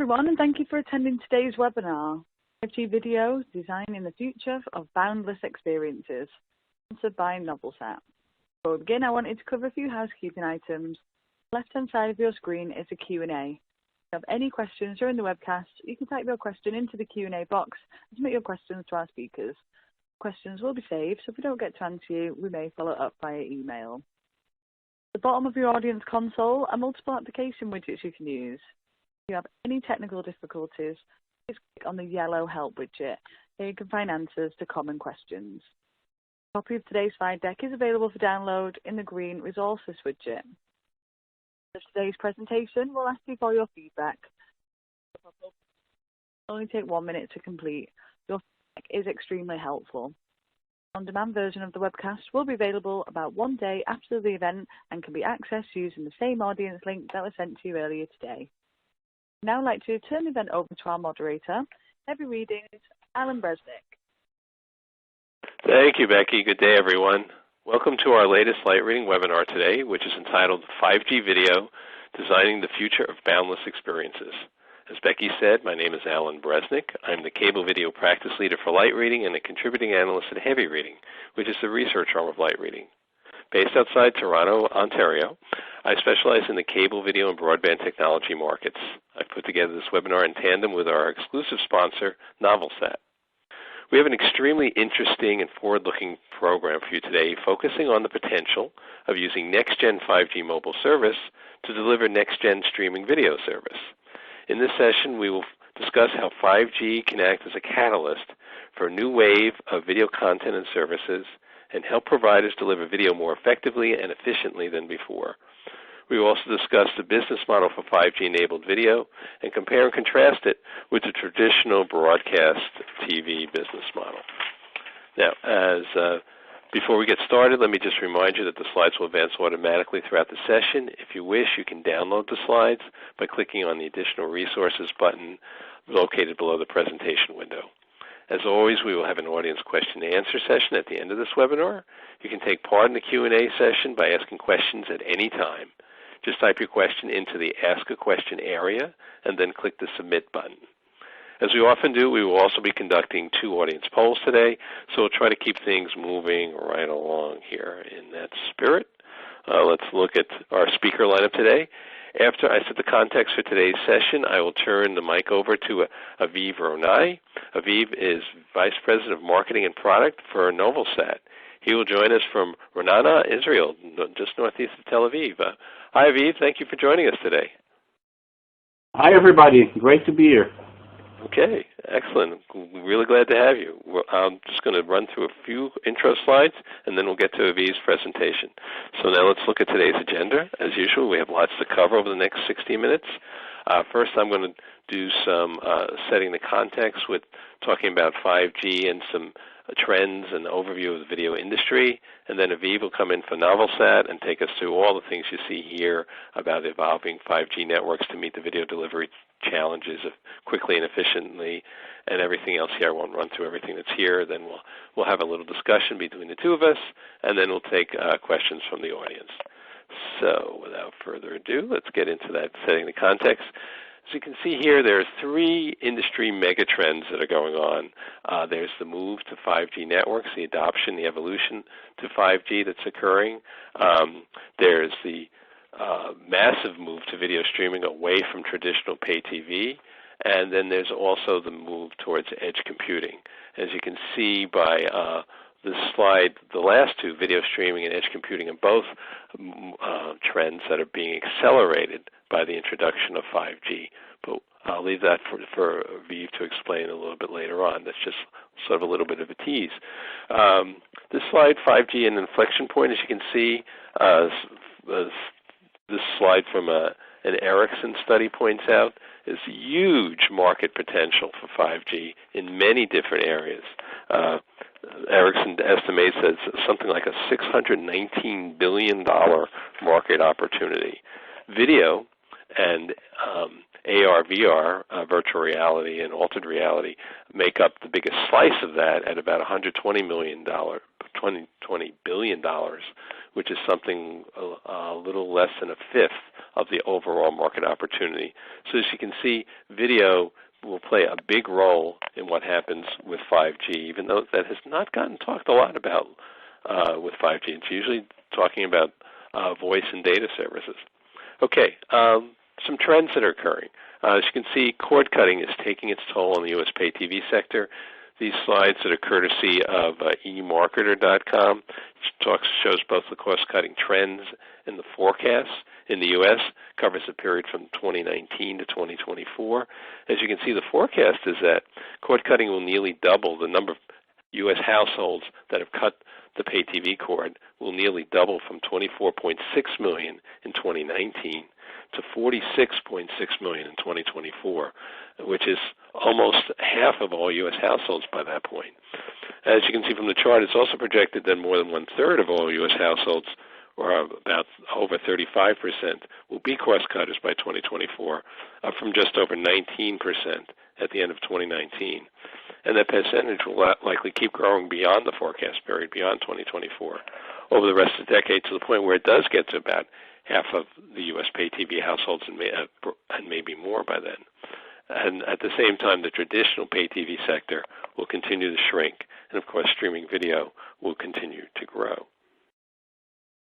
Everyone, and thank you for attending today's webinar, 5G Video, Designing the Future of Boundless Experiences, sponsored by Novelsat. Before we begin, I wanted to cover a few housekeeping items. On the left-hand side of your screen is a Q&A. If you have any questions during the webcast, you can type your question into the Q&A box and submit your questions to our speakers. Questions will be saved, so if we don't get to answer you, we may follow up via email. At the bottom of your audience console are multiple application widgets you can use. If you have any technical difficulties, please click on the yellow Help widget. There you can find answers to common questions. A copy of today's slide deck is available for download in the green Resources widget. For today's presentation, we'll ask you for your feedback. It will only take 1 minute to complete. Your feedback is extremely helpful. The on-demand version of the webcast will be available about 1 day after the event and can be accessed using the same audience link that was sent to you earlier today. I'd now like to turn the event over to our moderator, Heavy Reading, Alan Bresnick. Thank you, Becky. Good day, everyone. Welcome to our latest light reading webinar today, which is entitled 5G Video, Designing the Future of Boundless Experiences. As Becky said, my name is Alan Bresnick. I'm the Cable Video Practice Leader for Light Reading and a contributing analyst at Heavy Reading, which is the research arm of Light Reading. Based outside Toronto, Ontario, I specialize in the cable, video, and broadband technology markets. I've put together this webinar in tandem with our exclusive sponsor, Novelsat. We have an extremely interesting and forward-looking program for you today, focusing on the potential of using next-gen 5G mobile service to deliver next-gen streaming video service. In this session, we will discuss how 5G can act as a catalyst for a new wave of video content and services and help providers deliver video more effectively and efficiently than before. We will also discuss the business model for 5G-enabled video and compare and contrast it with the traditional broadcast TV business model. Now, before we get started, let me just remind you that the slides will advance automatically throughout the session. If you wish, you can download the slides by clicking on the Additional Resources button located below the presentation window. As always, we will have an audience question and answer session at the end of this webinar. You can take part in the Q&A session by asking questions at any time. Just type your question into the Ask a Question area and then click the Submit button. As we often do, we will also be conducting 2 audience polls today, so we'll try to keep things moving right along here in that spirit. Let's look at our speaker lineup today. After I set the context for today's session, I will turn the mic over to Aviv Ronai. Aviv is Vice President of Marketing and Product for Novelsat. He will join us from Ra'anana, Israel, just northeast of Tel Aviv. Hi, Aviv. Thank you for joining us today. Hi, everybody. Great to be here. Okay, excellent. We're really glad to have you. I'm just going to run through a few intro slides, and then we'll get to Aviv's presentation. So now let's look at today's agenda. As usual, we have lots to cover over the next 60 minutes. First, I'm going to do some setting the context with talking about 5G and some trends and overview of the video industry. And then Aviv will come in for Novelsat and take us through all the things you see here about evolving 5G networks to meet the video delivery challenges of quickly and efficiently and everything else here. I won't run through everything that's here. Then we'll have a little discussion between the two of us, and then we'll take questions from the audience. So without further ado, let's get into that setting the context. As you can see here, there are 3 industry megatrends that are going on. There's the move to 5G networks, the adoption, the evolution to 5G that's occurring. There's the massive move to video streaming away from traditional pay TV. And then there's also the move towards edge computing. As you can see by this slide, the last 2, video streaming and edge computing, are both trends that are being accelerated by the introduction of 5G. But I'll leave that for Aviv to explain a little bit later on. That's just sort of a little bit of a tease. This slide, 5G and inflection point, as you can see, this slide from an Ericsson study points out, is huge market potential for 5G in many different areas. Ericsson estimates that it's something like a $619 billion market opportunity. Video and AR, VR, virtual reality and altered reality, make up the biggest slice of that at about $120 billion, which is something a little less than a fifth of the overall market opportunity. So as you can see, video will play a big role in what happens with 5G, even though that has not gotten talked a lot about with 5G. It's usually talking about voice and data services. Okay, some trends that are occurring. As you can see, cord cutting is taking its toll on the U.S. pay TV sector. These slides that are courtesy of eMarketer.com shows both the cost-cutting trends and the forecasts in the U.S., covers the period from 2019 to 2024. As you can see, the forecast is that cord cutting will nearly double. The number of U.S. households that have cut the pay TV cord will nearly double from 24.6 million in 2019 to 46.6 million in 2024, which is almost half of all U.S. households by that point. As you can see from the chart, it's also projected that more than one-third of all U.S. households, or about over 35%, will be cost-cutters by 2024, up from just over 19% at the end of 2019. And that percentage will likely keep growing beyond the forecast period, beyond 2024, over the rest of the decade, to the point where it does get to about half of the U.S. pay TV households and maybe more by then. And at the same time, the traditional pay TV sector will continue to shrink, and of course, streaming video will continue to grow.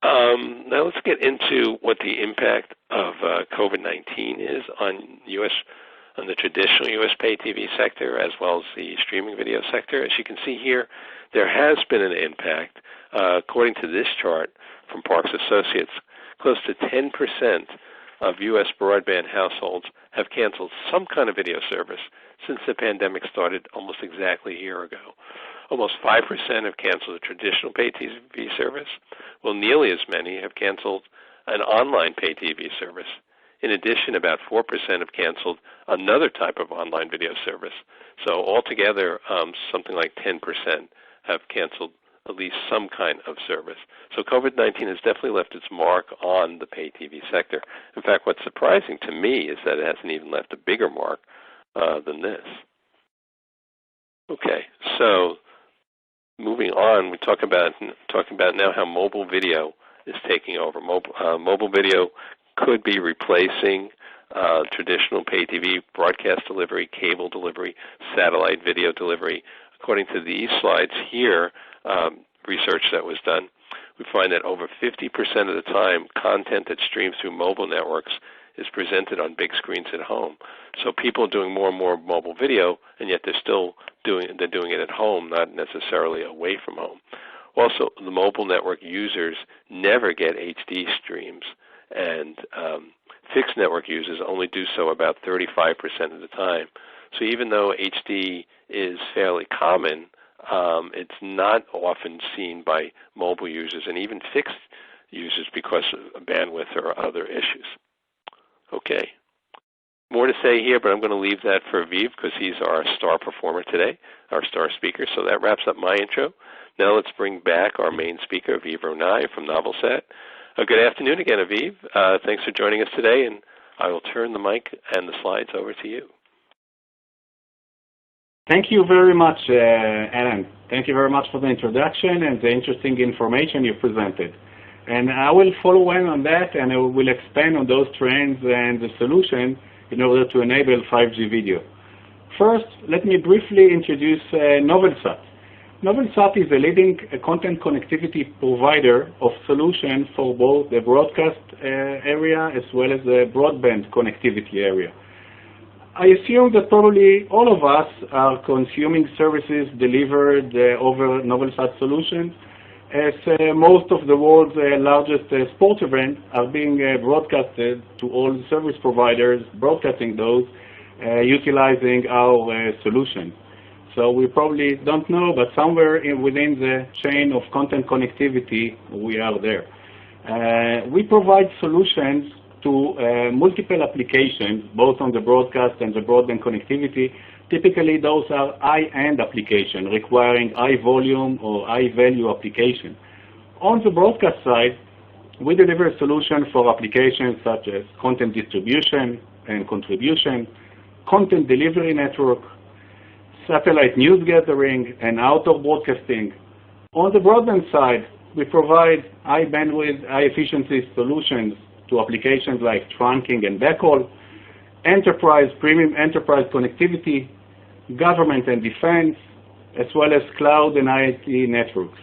Now let's get into what the impact of COVID-19 is on the traditional U.S. pay TV sector as well as the streaming video sector. As you can see here, there has been an impact. According to this chart from Parks Associates, close to 10% of U.S. broadband households have canceled some kind of video service since the pandemic started almost exactly a year ago. Almost 5% have canceled a traditional pay TV service, while nearly as many have canceled an online pay TV service. In addition, about 4% have canceled another type of online video service. So altogether, something like 10% have canceled at least some kind of service. So COVID-19 has definitely left its mark on the pay TV sector. In fact, what's surprising to me is that it hasn't even left a bigger mark than this. Okay, so moving on, we talking about now how mobile video is taking over. Mobile video could be replacing traditional pay TV broadcast delivery, cable delivery, satellite video delivery. According to these slides here, research that was done, we find that over 50% of the time, content that streams through mobile networks is presented on big screens at home. So people are doing more and more mobile video, and yet they're doing it at home, not necessarily away from home. Also, the mobile network users never get HD streams, and fixed network users only do so about 35% of the time. So even though HD is fairly common, it's not often seen by mobile users and even fixed users because of bandwidth or other issues. Okay. More to say here, but I'm going to leave that for Aviv because he's our star performer today, our star speaker. So that wraps up my intro. Now let's bring back our main speaker, Aviv Ronai from Novelsat. Good afternoon again, Aviv. Thanks for joining us today, and I will turn the mic and the slides over to you. Thank you very much, Alan. Thank you very much for the introduction and the interesting information you presented. And I will follow on that, and I will expand on those trends and the solution in order to enable 5G video. First, let me briefly introduce Novelsat. Novelsat is a leading content connectivity provider of solutions for both the broadcast area as well as the broadband connectivity area. I assume that probably all of us are consuming services delivered over Novelsat solutions, as most of the world's largest sports events are being broadcasted to all service providers, broadcasting those, utilizing our solution. So we probably don't know, but somewhere within the chain of content connectivity, we are there. We provide solutions to multiple applications, both on the broadcast and the broadband connectivity. Typically, those are high-end applications requiring high volume or high value application. On the broadcast side, we deliver a solution for applications such as content distribution and contribution, content delivery network, satellite news gathering, and outdoor broadcasting. On the broadband side, We provide high bandwidth, high efficiency solutions to applications like trunking and backhaul, enterprise, premium enterprise connectivity, government and defense, as well as cloud and IoT networks.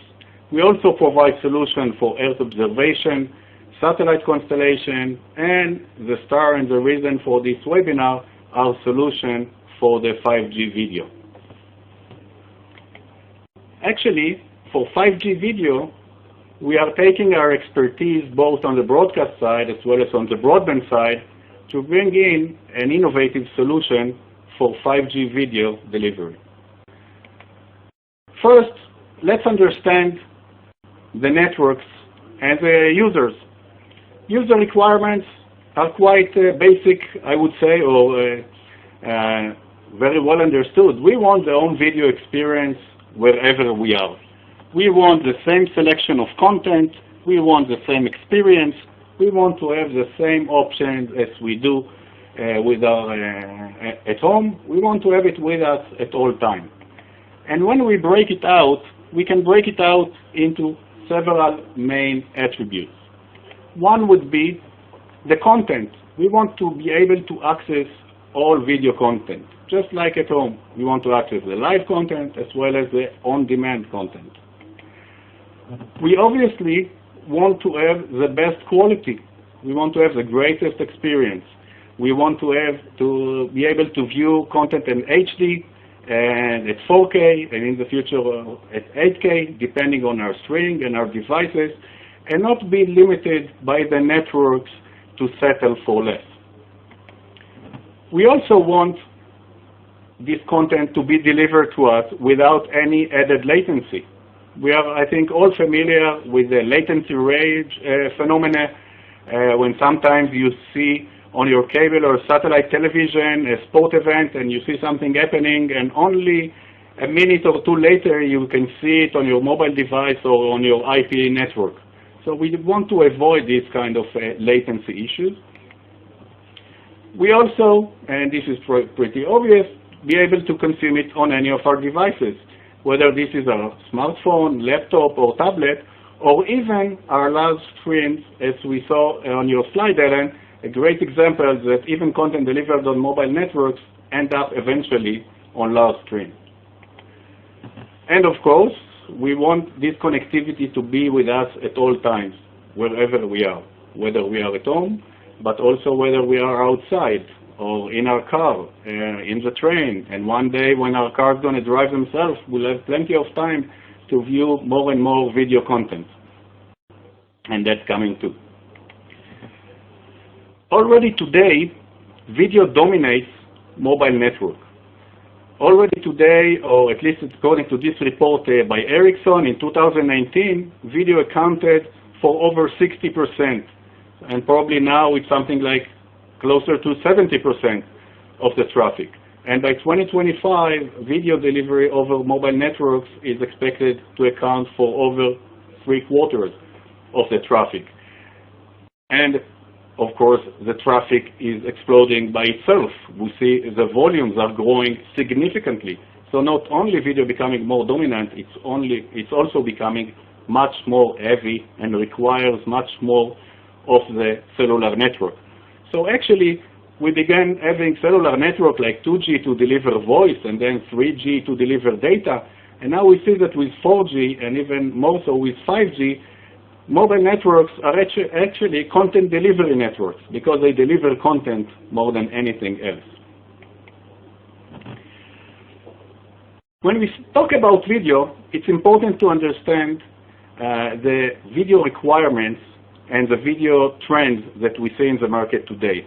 We also provide solutions for Earth observation, satellite constellation, and the star and the reason for this webinar, our solution for the 5G video. Actually, for 5G video, we are taking our expertise both on the broadcast side as well as on the broadband side to bring in an innovative solution for 5G video delivery. First, let's understand the networks and the users. User requirements are quite basic, I would say, or very well understood. We want the home video experience wherever we are. We want the same selection of content. We want the same experience. We want to have the same options as we do with our at home. We want to have it with us at all times. And when we break it out, we can break it out into several main attributes. One would be the content. We want to be able to access all video content. Just like at home, we want to access the live content as well as the on-demand content. We obviously want to have the best quality. We want to have the greatest experience. We want to be able to view content in HD and at 4K and in the future at 8K, depending on our streaming and our devices, and not be limited by the networks to settle for less. We also want this content to be delivered to us without any added latency. We are, I think, all familiar with the latency rage phenomena when sometimes you see on your cable or satellite television a sport event and you see something happening and only a minute or two later you can see it on your mobile device or on your IP network. So we want to avoid these kind of latency issues. We also, and this is pretty obvious, be able to consume it on any of our devices, whether this is our smartphone, laptop, or tablet, or even our large screens, as we saw on your slide, Ellen, a great example that even content delivered on mobile networks end up eventually on large screens. And of course, we want this connectivity to be with us at all times, wherever we are, whether we are at home, but also whether we are outside or in our car, in the train. And one day when our car is going to drive themselves, we'll have plenty of time to view more and more video content. And that's coming too. Already today, video dominates mobile network. Already today, or at least according to this report by Ericsson in 2019, video accounted for over 60%. And probably now it's something like closer to 70% of the traffic. And by 2025, video delivery over mobile networks is expected to account for over 3/4 of the traffic. And of course, the traffic is exploding by itself. We see the volumes are growing significantly. So not only video becoming more dominant, it's also becoming much more heavy and requires much more of the cellular network. So actually, we began having cellular network like 2G to deliver voice and then 3G to deliver data. And now we see that with 4G and even more so with 5G, mobile networks are actually content delivery networks because they deliver content more than anything else. When we talk about video, it's important to understand the video requirements and the video trends that we see in the market today.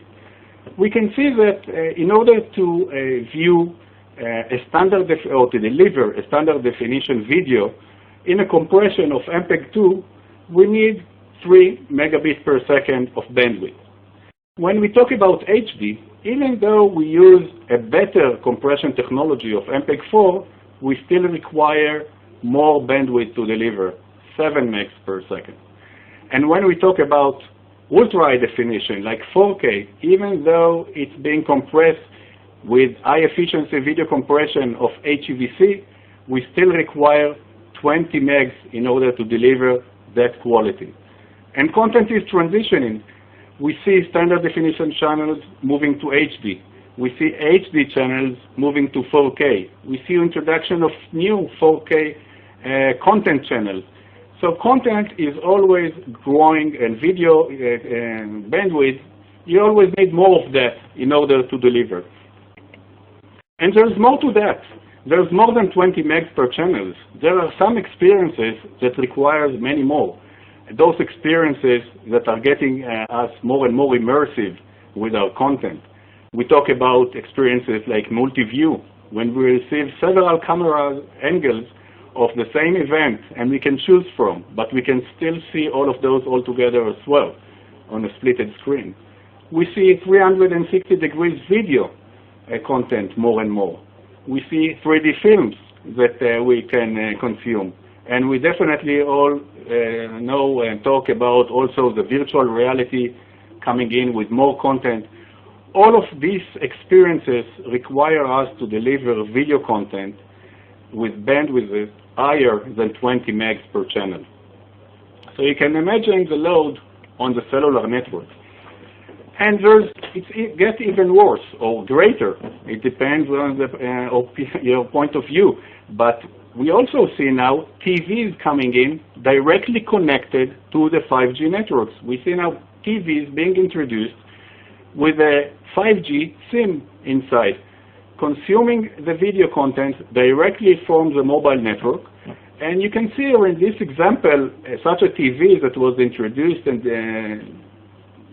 We can see that in order to view a standard or to deliver a standard definition video in a compression of MPEG-2, we need 3 megabits per second of bandwidth. When we talk about HD, even though we use a better compression technology of MPEG-4, we still require more bandwidth to deliver, 7 megs per second. And when we talk about ultra high definition, like 4K, even though it's being compressed with high efficiency video compression of HEVC, we still require 20 megs in order to deliver that quality. And content is transitioning. We see standard definition channels moving to HD. We see HD channels moving to 4K. We see introduction of new 4K content channels. So content is always growing, and video bandwidth, you always need more of that in order to deliver. And there's more to that. There's more than 20 megs per channel. There are some experiences that require many more. Those experiences that are getting us more and more immersive with our content. We talk about experiences like multi-view, when we receive several camera angles of the same event, and we can choose from, but we can still see all of those all together as well on a splitted screen. We see 360 degrees video content more and more. We see 3D films that we can consume. And we definitely all know and talk about also the virtual reality coming in with more content. All of these experiences require us to deliver video content with bandwidth higher than 20 megs per channel. So you can imagine the load on the cellular network. And it gets even worse or greater. It depends on your point of view. But we also see now TVs coming in directly connected to the 5G networks. We see now TVs being introduced with a 5G SIM inside, consuming the video content directly from the mobile network. And you can see here in this example such a TV that was introduced and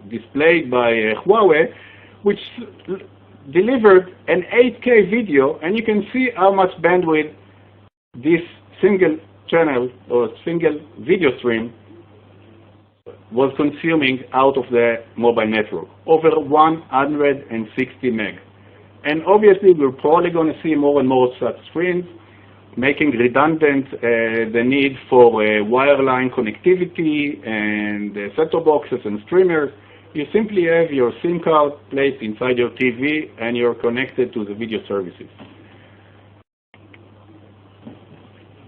displayed by Huawei, which delivered an 8K video, and you can see how much bandwidth this single channel or single video stream was consuming out of the mobile network, over 160 meg. And obviously we're probably going to see more and more such screens, making redundant the need for wireline connectivity and set-top boxes and streamers. You simply have your SIM card placed inside your TV and you're connected to the video services.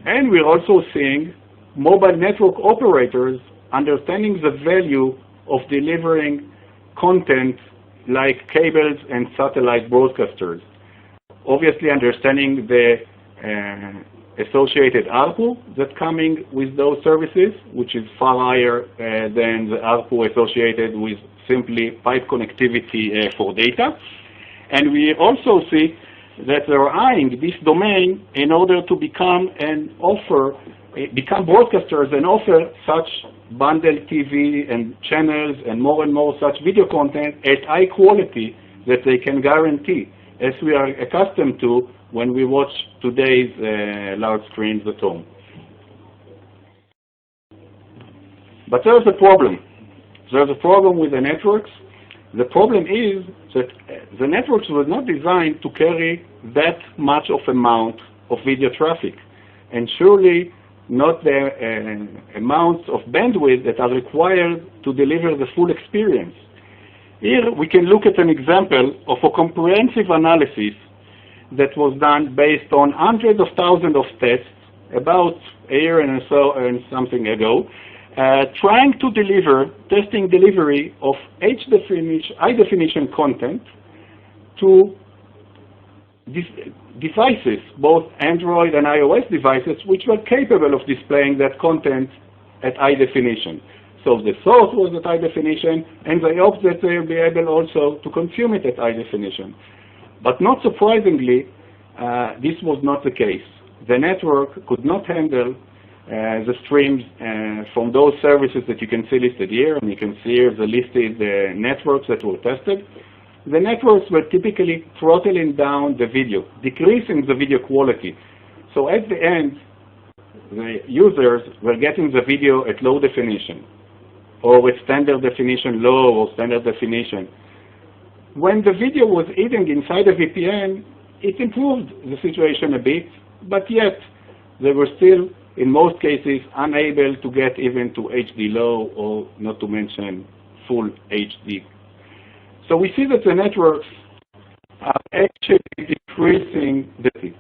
And we're also seeing mobile network operators understanding the value of delivering content like cables and satellite broadcasters. Obviously understanding the associated ARPU that's coming with those services, which is far higher than the ARPU associated with simply pipe connectivity for data. And we also see that they're eyeing this domain in order to become broadcasters and offer such bundled TV and channels and more such video content at high quality that they can guarantee, as we are accustomed to when we watch today's large screens at home. But there's a problem. There's a problem with the networks. The problem is that the networks were not designed to carry that much of amount of video traffic, and surely not the amounts of bandwidth that are required to deliver the full experience. Here we can look at an example of a comprehensive analysis that was done based on hundreds of thousands of tests about a year and something ago, trying to testing delivery of high definition content to devices, both Android and iOS devices, which were capable of displaying that content at high definition. So the source was at high definition, and they hoped that they'll be able also to consume it at high definition. But not surprisingly, this was not the case. The network could not handle the streams from those services that you can see listed here, and you can see here the listed networks that were tested. The networks were typically throttling down the video, decreasing the video quality. So at the end, the users were getting the video at low definition, or at standard definition low, or standard definition. When the video was eating inside a VPN, it improved the situation a bit, but yet they were still, in most cases, unable to get even to HD low, or not to mention full HD. So we see that the networks are actually decreasing the speed.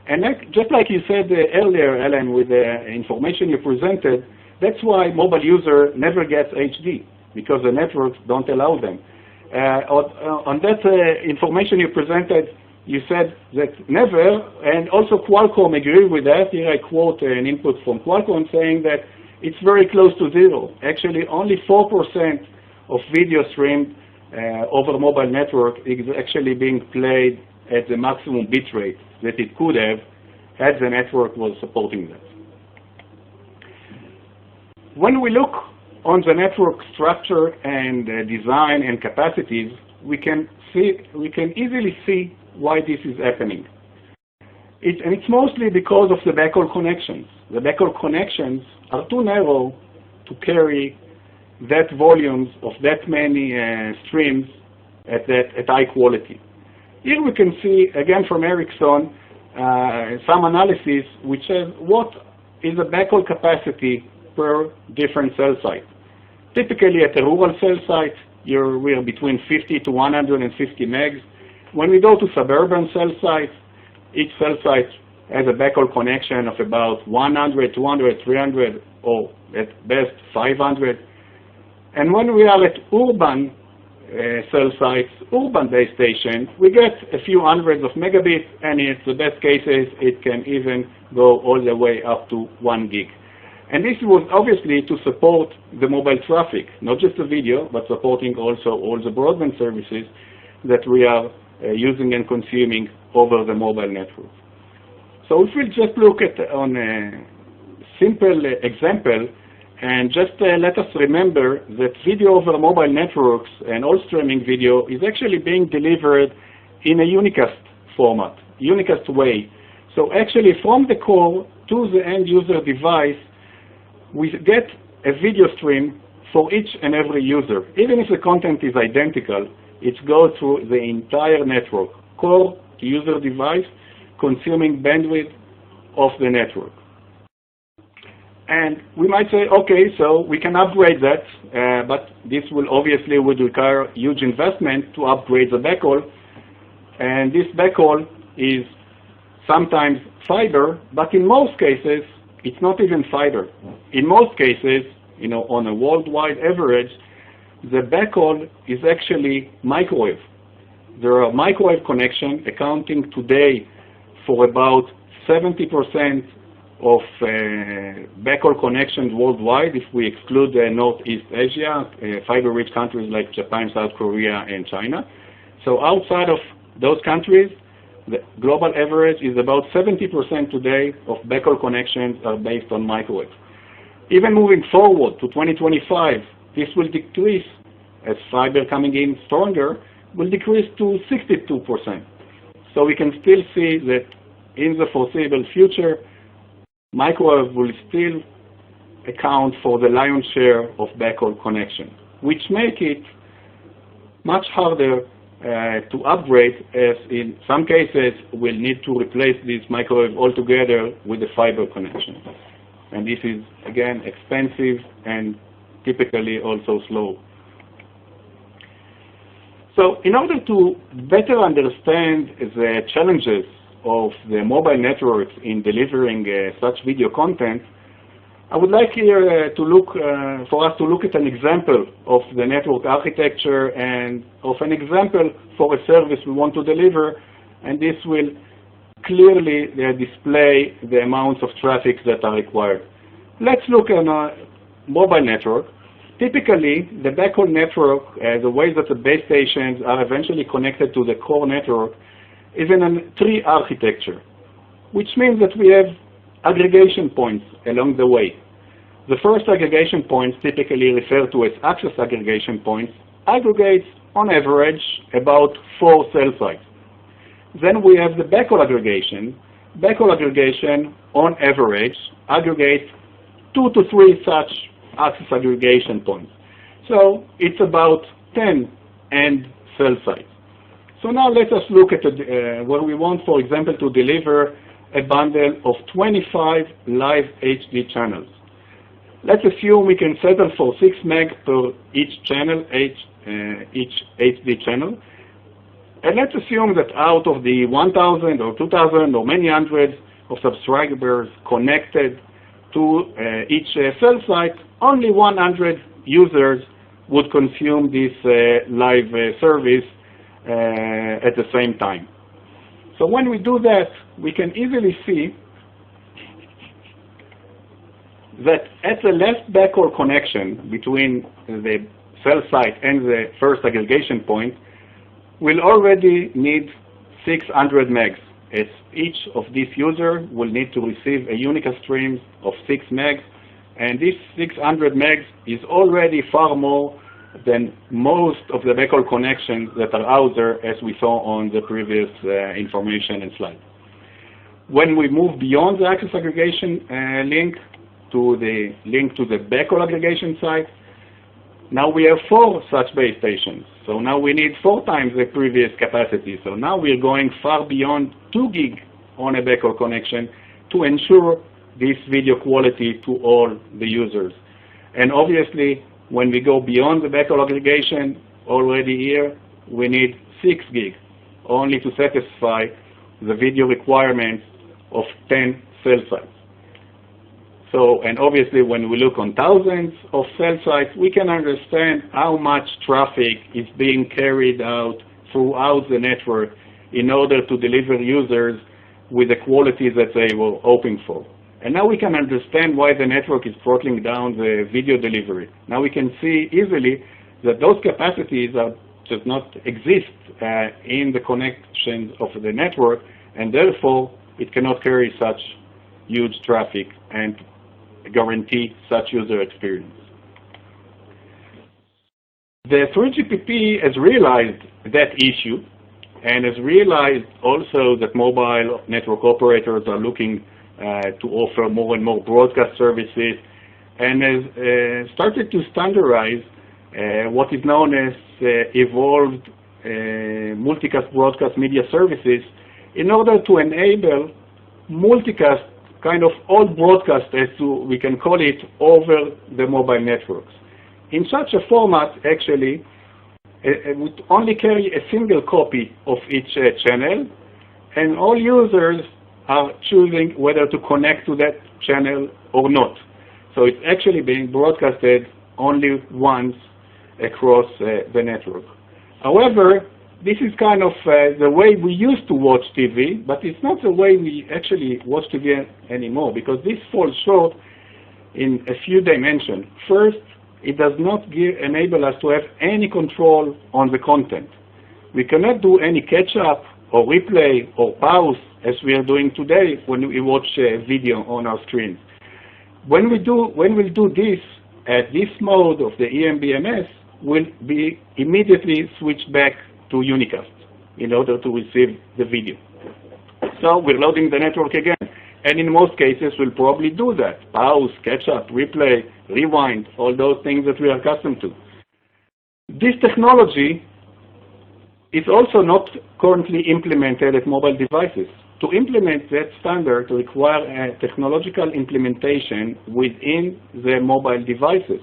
And just like you said earlier, Ellen, with the information you presented, That's why mobile user never gets HD, because the networks don't allow them. On that information you presented, you said that never, and also Qualcomm agree with that. Here I quote an input from Qualcomm saying that it's very close to zero. Actually, only 4% of video streamed over mobile network is actually being played at the maximum bit rate that it could have had the network was supporting that. When we look on the network structure and design and capacities, we can easily see why this is happening. And it's mostly because of the backhaul connections. The backhaul connections are too narrow to carry that volumes of that many streams at high quality. Here we can see, again from Ericsson, some analysis which says what is the backhaul capacity per different cell site. Typically at a rural cell site, we are between 50 to 150 megs. When we go to suburban cell sites, each cell site has a backhaul connection of about 100, 200, 300, or at best 500. And when we are at urban cell sites, urban base station, we get a few hundreds of megabits, and in the best cases, it can even go all the way up to 1 gig. And this was obviously to support the mobile traffic, not just the video, but supporting also all the broadband services that we are using and consuming over the mobile network. So if we just look at on a simple example, and just let us remember that video over mobile networks and all streaming video is actually being delivered in a unicast format, unicast way. So actually from the core to the end user device, we get a video stream for each and every user. Even if the content is identical, it goes through the entire network, core to user device, consuming bandwidth of the network. And we might say, okay, so we can upgrade that, but this will obviously would require huge investment to upgrade the backhaul. And this backhaul is sometimes fiber, but in most cases, it's not even fiber. In most cases, on a worldwide average, the backhaul is actually microwave. There are microwave connections accounting today for about 70% of backhaul connections worldwide, if we exclude Northeast Asia, fiber-rich countries like Japan, South Korea, and China. So outside of those countries, the global average is about 70% today of backhaul connections are based on microwave. Even moving forward to 2025, this will decrease as fiber coming in stronger, will decrease to 62%. So we can still see that in the foreseeable future, microwave will still account for the lion's share of backhaul connection, which make it much harder to upgrade, as in some cases we'll need to replace this microwave altogether with a fiber connection. And this is, again, expensive and typically also slow. So in order to better understand the challenges of the mobile networks in delivering such video content, I would like here to look for us to look at an example of the network architecture and of an example for a service we want to deliver, and this will clearly display the amounts of traffic that are required. Let's look at a mobile network. Typically, the backhaul network, the way that the base stations are eventually connected to the core network, is in a tree architecture, which means that we have aggregation points along the way. The first aggregation points, typically referred to as access aggregation points, aggregates on average about 4 cell sites. Then we have the backhaul aggregation. Backhaul aggregation on average aggregates 2 to 3 such access aggregation points. So it's about 10 end cell sites. So now let us look at what we want, for example, to deliver a bundle of 25 live HD channels. Let's assume we can settle for 6 meg per each channel, each HD channel. And let's assume that out of the 1,000 or 2,000 or many hundreds of subscribers connected to each cell site, only 100 users would consume this live service at the same time. So when we do that, we can easily see that at the last backhaul connection between the cell site and the first aggregation point, we'll already need 600 megs, as each of these users will need to receive a unicast stream of 6 megs, and this 600 megs is already far more than most of the backhaul connections that are out there, as we saw on the previous information and slide. When we move beyond the access aggregation link to the link to the backhaul aggregation site, now we have 4 such base stations. So now we need 4 times the previous capacity. So now we're going far beyond 2 gig on a backhaul connection to ensure this video quality to all the users. And obviously, when we go beyond the backhaul aggregation, already here, we need 6 gig only to satisfy the video requirements of 10 cell sites. So, and obviously when we look on thousands of cell sites, we can understand how much traffic is being carried out throughout the network in order to deliver users with the quality that they were hoping for. And now we can understand why the network is throttling down the video delivery. Now we can see easily that those capacities does not exist in the connections of the network, and therefore it cannot carry such huge traffic and guarantee such user experience. The 3GPP has realized that issue and has realized also that mobile network operators are looking to offer more and more broadcast services, and has started to standardize what is known as evolved multicast broadcast media services in order to enable multicast, kind of all broadcast, as we can call it, over the mobile networks. In such a format, actually, it would only carry a single copy of each channel, and all users are choosing whether to connect to that channel or not. So it's actually being broadcasted only once across the network. However, this is kind of the way we used to watch TV, but it's not the way we actually watch TV anymore, because this falls short in a few dimensions. First, it does not enable us to have any control on the content. We cannot do any catch-up or replay or pause as we are doing today when we watch video on our screens. When we'll do this, at this mode of the EMBMS will be immediately switched back to unicast in order to receive the video. So we're loading the network again. And in most cases, we'll probably do that. Pause, catch up, replay, rewind, all those things that we are accustomed to. This technology is also not currently implemented at mobile devices. To implement that standard requires a technological implementation within the mobile devices.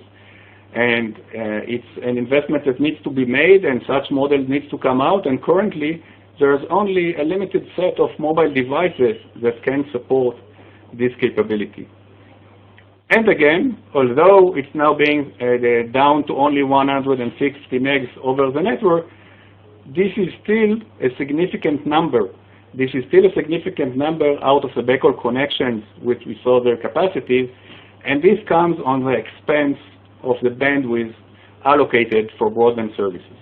And it's an investment that needs to be made, and such model needs to come out. And currently, there's only a limited set of mobile devices that can support this capability. And again, although it's now being down to only 160 megs over the network, this is still a significant number. This is still a significant number out of the backhaul connections which we saw their capacities, and this comes on the expense of the bandwidth allocated for broadband services.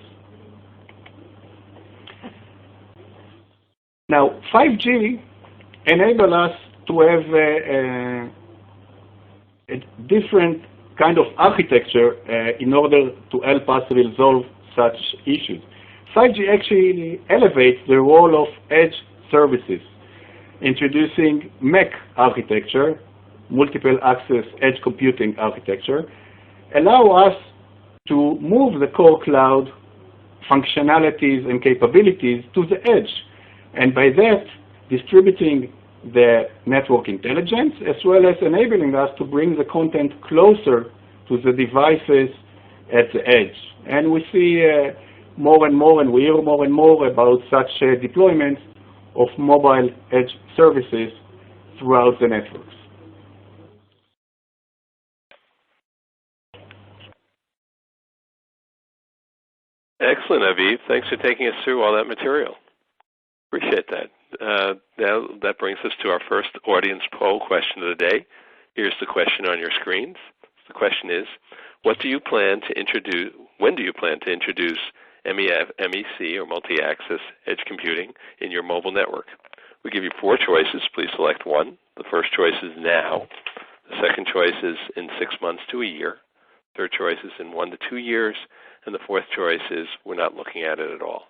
Now, 5G enables us to have a different kind of architecture in order to help us resolve such issues. 5G actually elevates the role of edge services, introducing MEC architecture, multiple access edge computing architecture, allow us to move the core cloud functionalities and capabilities to the edge, and by that distributing the network intelligence as well as enabling us to bring the content closer to the devices at the edge. And we see more and more, and we hear more and more about such deployments of mobile edge services throughout the networks. Excellent, Aviv. Thanks for taking us through all that material. Appreciate that. Now that brings us to our first audience poll question of the day. Here's the question on your screens. The question is, when do you plan to introduce MEC or multi-access edge computing in your mobile network? We give you 4 choices. Please select one. The first choice is now. The second choice is in 6 months to a year. Third choice is in 1 to 2 years. And the fourth choice is we're not looking at it at all.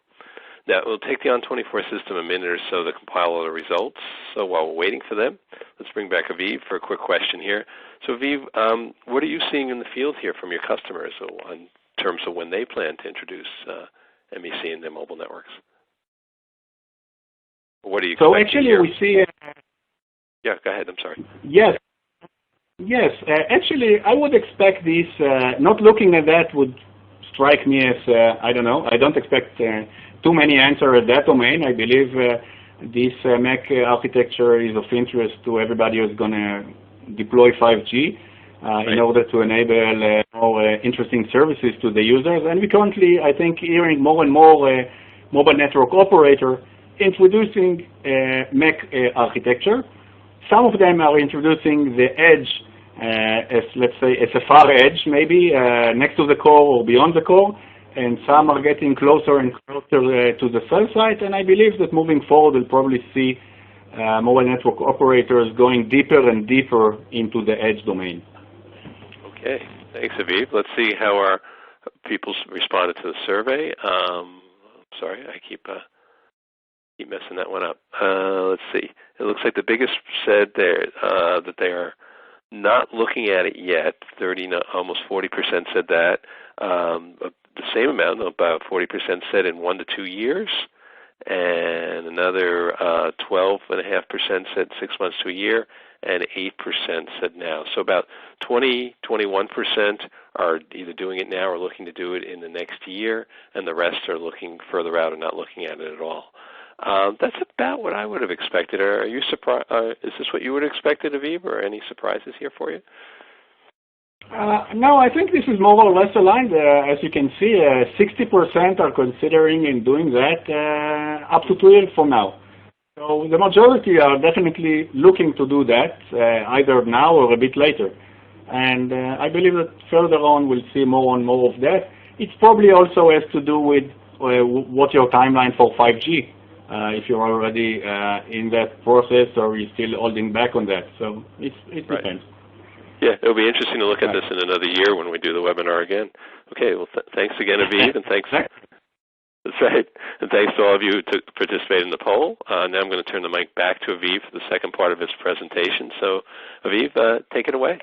Now, it will take the On24 system a minute or so to compile all the results. So while we're waiting for them, let's bring back Aviv for a quick question here. So Aviv, what are you seeing in the field here from your customers in terms of when they plan to introduce MEC in their mobile networks? What are you So actually we see... yeah, go ahead. I'm sorry. Yes. Yes. Actually, I would expect this, not looking at that would strike me as, I don't know, I don't expect too many answers at that domain. I believe this MEC architecture is of interest to everybody who's going to deploy 5G in order to enable more interesting services to the users. And we currently, I think, hearing more and more mobile network operator introducing MEC architecture. Some of them are introducing the edge as, let's say, as a far edge, maybe next to the core or beyond the core, and some are getting closer and closer to the cell site. And I believe that moving forward, we'll probably see mobile network operators going deeper and deeper into the edge domain. Okay, thanks, Aviv. Let's see how our people responded to the survey. Sorry, I keep messing that one up. Let's see. It looks like the biggest said there that they are not looking at it yet. Almost 40% said that. The same amount, about 40%, said in 1 to 2 years, and another 12.5% said 6 months to a year, and 8% said now. So about 21% are either doing it now or looking to do it in the next year, and the rest are looking further out and not looking at it at all. That's about what I would have expected. Are you surprised? Is this what you would have expected, Aviv, or any surprises here for you? No, I think this is more or less aligned. As you can see, 60% are considering in doing that up to 2 years from now. So the majority are definitely looking to do that, either now or a bit later. And I believe that further on we'll see more and more of that. It probably also has to do with what your timeline for 5G, if you're already in that process or you're still holding back on that. So it depends. Yeah, it'll be interesting to look at this in another year when we do the webinar again. Okay, well, thanks again, Aviv, and thanks. That's right. And thanks to all of you who participated in the poll. Now I'm going to turn the mic back to Aviv for the second part of his presentation. So, Aviv, take it away.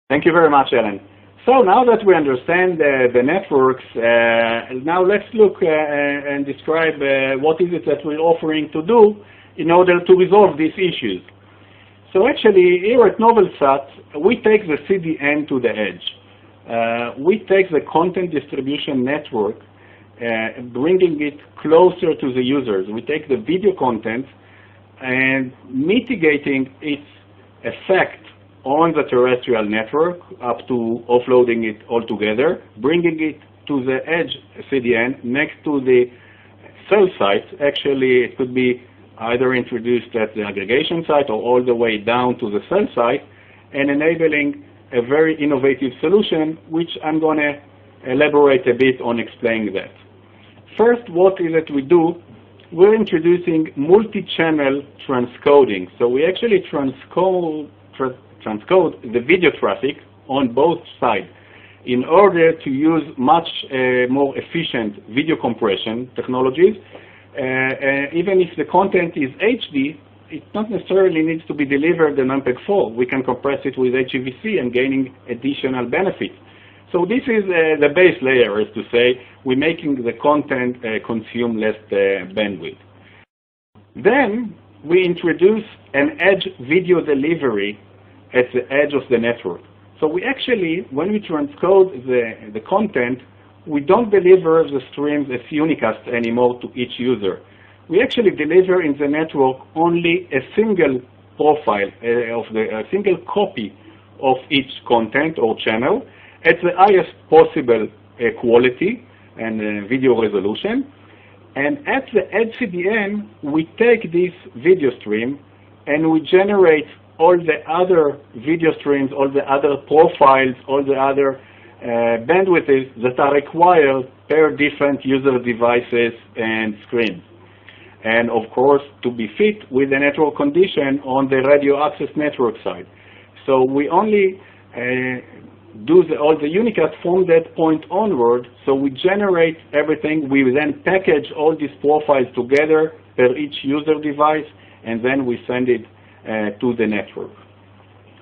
Thank you very much, Alan. So now that we understand the networks, now let's look and describe what is it that we're offering to do in order to resolve these issues. So actually, here at Novelsat, we take the CDN to the edge. We take the content distribution network, bringing it closer to the users. We take the video content and mitigating its effect on the terrestrial network up to offloading it altogether, bringing it to the edge CDN next to the cell site. Actually, it could be either introduced at the aggregation site or all the way down to the cell site, and enabling a very innovative solution, which I'm going to elaborate a bit on explaining that. First, what is it we do? We're introducing multi-channel transcoding. So we actually transcode the video traffic on both sides in order to use much more efficient video compression technologies. Even if the content is HD, it not necessarily needs to be delivered in MPEG-4. We can compress it with HEVC and gaining additional benefits. So this is the base layer, is to say, we're making the content consume less bandwidth. Then we introduce an edge video delivery at the edge of the network. So we actually, when we transcode the content, we don't deliver the streams as unicast anymore to each user. We actually deliver in the network only a single profile, a single copy of each content or channel at the highest possible quality and video resolution. And at the edge CDN, we take this video stream and we generate all the other video streams, all the other profiles, all the other bandwidths that are required per different user devices and screens. And of course, to be fit with the network condition on the radio access network side. So we only do all the unicast from that point onward. So we generate everything. We then package all these profiles together per each user device, and then we send it to the network.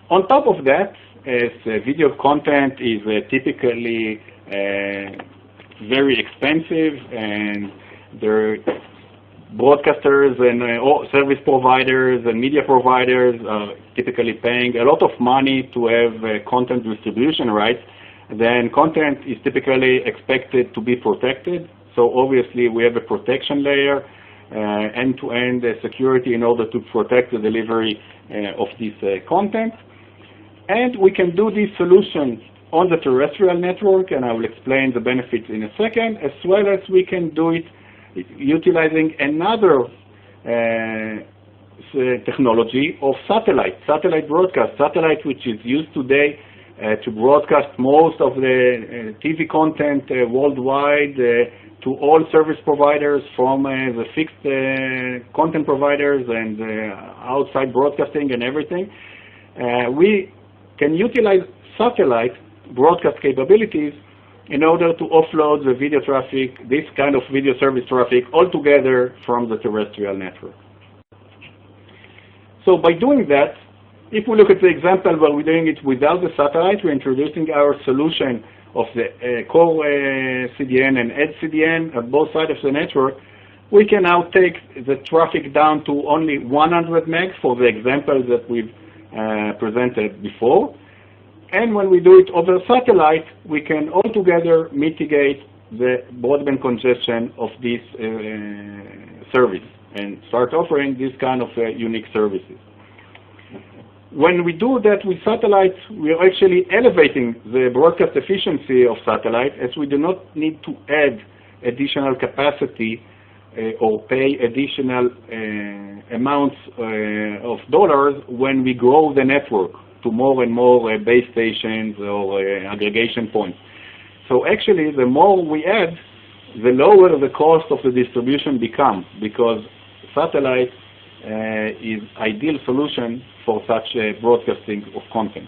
On top of that, as video content is typically very expensive, and broadcasters and service providers and media providers are typically paying a lot of money to have content distribution rights, then content is typically expected to be protected. So obviously we have a protection layer, end-to-end security in order to protect the delivery of this content. And we can do this solution on the terrestrial network, and I will explain the benefits in a second, as well as we can do it utilizing another technology of satellite broadcast, which is used today to broadcast most of the TV content worldwide to all service providers, from the fixed content providers and outside broadcasting and everything. We can utilize satellite broadcast capabilities in order to offload the video traffic, this kind of video service traffic, altogether from the terrestrial network. So by doing that, if we look at the example where we're doing it without the satellite, we're introducing our solution of the core CDN and edge CDN at both sides of the network. We can now take the traffic down to only 100 megs for the example that we've presented before. And when we do it over satellite, we can altogether mitigate the broadband congestion of this service and start offering this kind of unique services. When we do that with satellite, we are actually elevating the broadcast efficiency of satellite, as we do not need to add additional capacity or pay additional amounts of dollars when we grow the network to more and more base stations or aggregation points. So actually, the more we add, the lower the cost of the distribution becomes, because satellite is ideal solution for such broadcasting of content.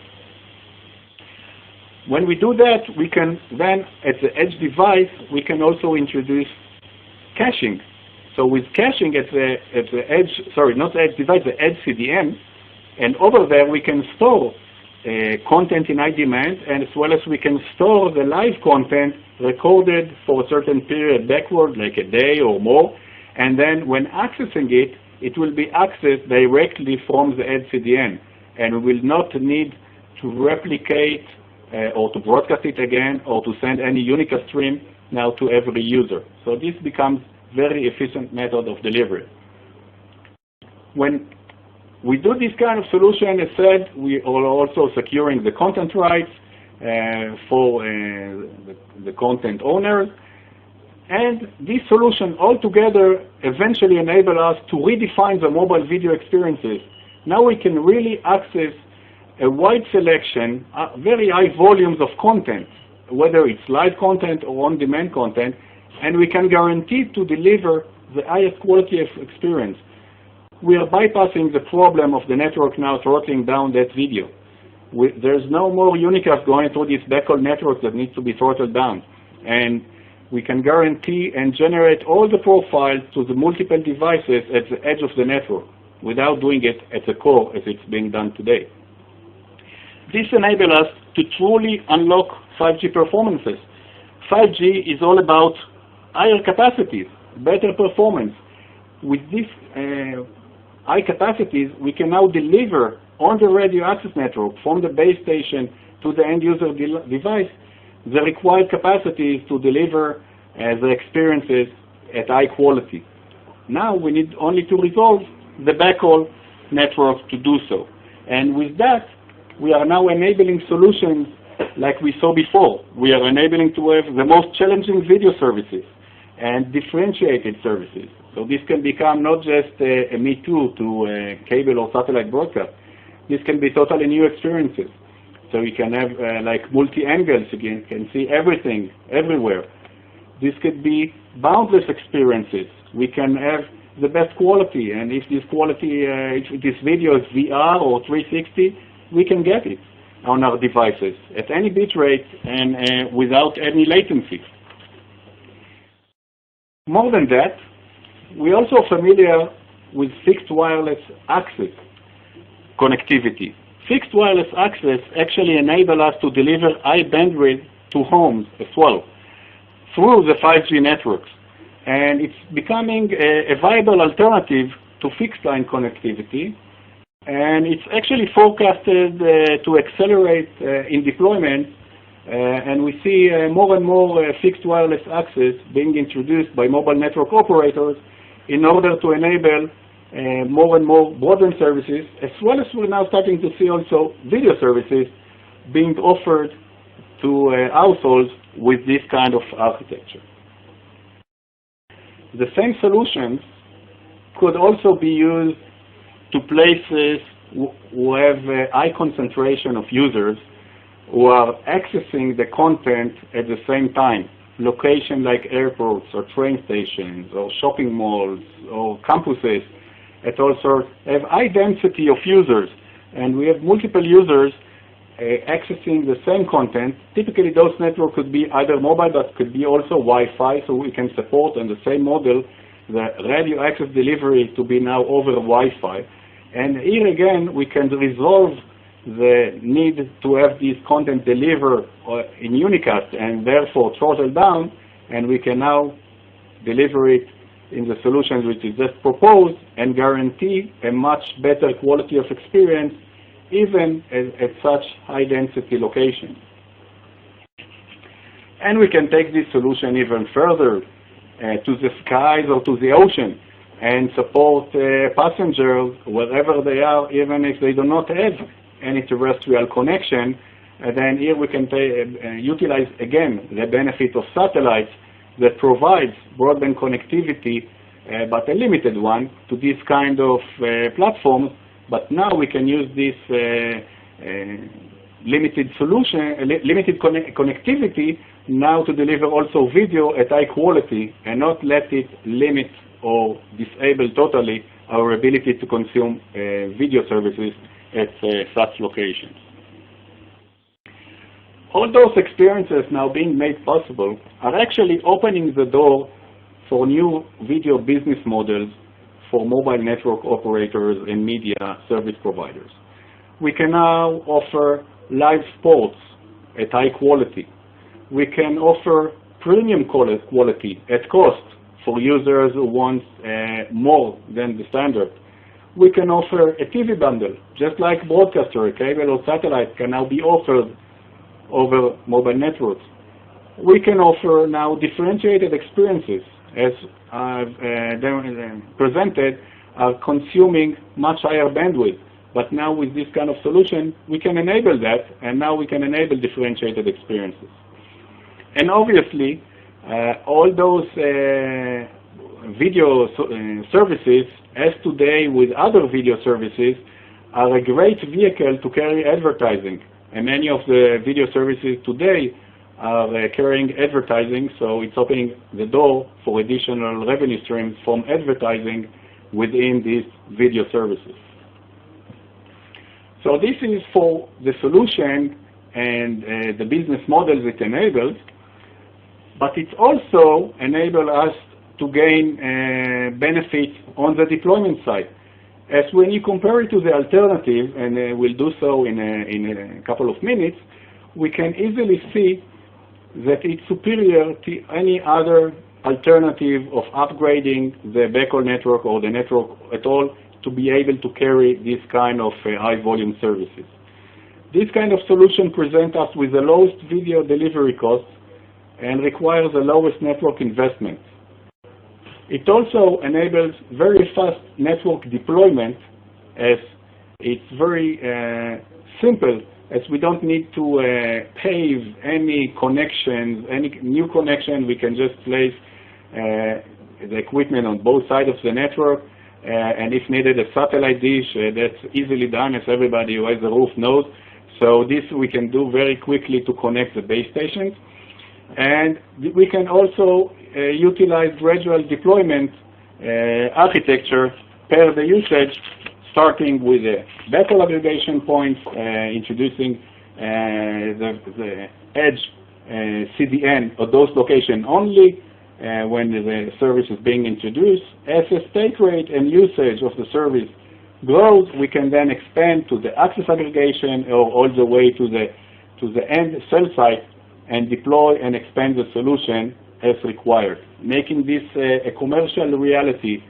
When we do that, we can then, at the edge device, we can also introduce caching. So with caching at the edge, sorry, not the edge device, the edge CDN, and over there we can store content in high demand, and as well as we can store the live content recorded for a certain period backward, like a day or more, and then when accessing it, it will be accessed directly from the edge CDN, and we will not need to replicate or to broadcast it again or to send any unicast stream now to every user. So this becomes very efficient method of delivery. When we do this kind of solution, as said, we are also securing the content rights for the content owners. And this solution altogether eventually enable us to redefine the mobile video experiences. Now we can really access a wide selection, very high volumes of content, whether it's live content or on-demand content, and we can guarantee to deliver the highest quality of experience. We are bypassing the problem of the network now throttling down that video. There's no more unicast going through this backhaul network that needs to be throttled down. And we can guarantee and generate all the profiles to the multiple devices at the edge of the network without doing it at the core as it's being done today. This enables us to truly unlock 5G performances. 5G is all about higher capacities, better performance. With these high capacities, we can now deliver on the radio access network from the base station to the end user device the required capacities to deliver the experiences at high quality. Now we need only to resolve the backhaul network to do so. And with that, we are now enabling solutions like we saw before, we are enabling to have the most challenging video services and differentiated services. So this can become not just a me too to cable or satellite broadcast. This can be totally new experiences. So you can have like multi-angles, you can see everything, everywhere. This could be boundless experiences. We can have the best quality, and if this quality, if this video is VR or 360, we can get it on our devices at any bit rate and without any latency. More than that, we're also familiar with fixed wireless access connectivity. Fixed wireless access actually enable us to deliver high bandwidth to homes as well through the 5G networks. And it's becoming a viable alternative to fixed line connectivity. And it's actually forecasted to accelerate in deployment. And we see more and more fixed wireless access being introduced by mobile network operators in order to enable more and more broadband services, as well as we're now starting to see also video services being offered to households with this kind of architecture. The same solutions could also be used to places who have a high concentration of users who are accessing the content at the same time. Locations like airports or train stations or shopping malls or campuses at all sorts have high density of users, and we have multiple users accessing the same content. Typically those networks could be either mobile but could be also Wi-Fi, so we can support on the same model the radio access delivery to be now over Wi-Fi. And here again we can resolve the need to have this content delivered in unicast and therefore throttle down, and we can now deliver it in the solutions which is just proposed and guarantee a much better quality of experience even at such high density locations. And we can take this solution even further to the skies or to the ocean and support passengers wherever they are, even if they do not have any terrestrial connection. And then here we can utilize again the benefit of satellites that provides broadband connectivity, but a limited one, to this kind of platforms. But now we can use this limited solution, limited connectivity now to deliver also video at high quality and not let it limit or disable totally our ability to consume video services at such locations. All those experiences now being made possible are actually opening the door for new video business models for mobile network operators and media service providers. We can now offer live sports at high quality. We can offer premium quality at cost for users who want more than the standard. We can offer a TV bundle, just like broadcaster, cable or satellite can now be offered over mobile networks. We can offer now differentiated experiences, as I've presented, are consuming much higher bandwidth. But now with this kind of solution, we can enable that, and now we can enable differentiated experiences. And obviously, all those video services, as today with other video services, are a great vehicle to carry advertising. And many of the video services today are carrying advertising, so it's opening the door for additional revenue streams from advertising within these video services. So this is for the solution and the business models it enables, but it also enables us to gain benefits on the deployment side. As when you compare it to the alternative, and we'll do so in a couple of minutes, we can easily see that it's superior to any other alternative of upgrading the backhaul network or the network at all to be able to carry this kind of high volume services. This kind of solution presents us with the lowest video delivery costs and requires the lowest network investment. It also enables very fast network deployment, as it's very simple, as we don't need to pave any connections, any new connection. We can just place the equipment on both sides of the network, and if needed, a satellite dish. That's easily done, as everybody who has a roof knows. So this we can do very quickly to connect the base stations. And we can also utilize gradual deployment architecture per the usage, starting with the backhaul aggregation points, introducing the edge CDN of those locations only when the service is being introduced. As the state rate and usage of the service grows, we can then expand to the access aggregation or all the way to the end cell site and deploy and expand the solution as required, making this a commercial reality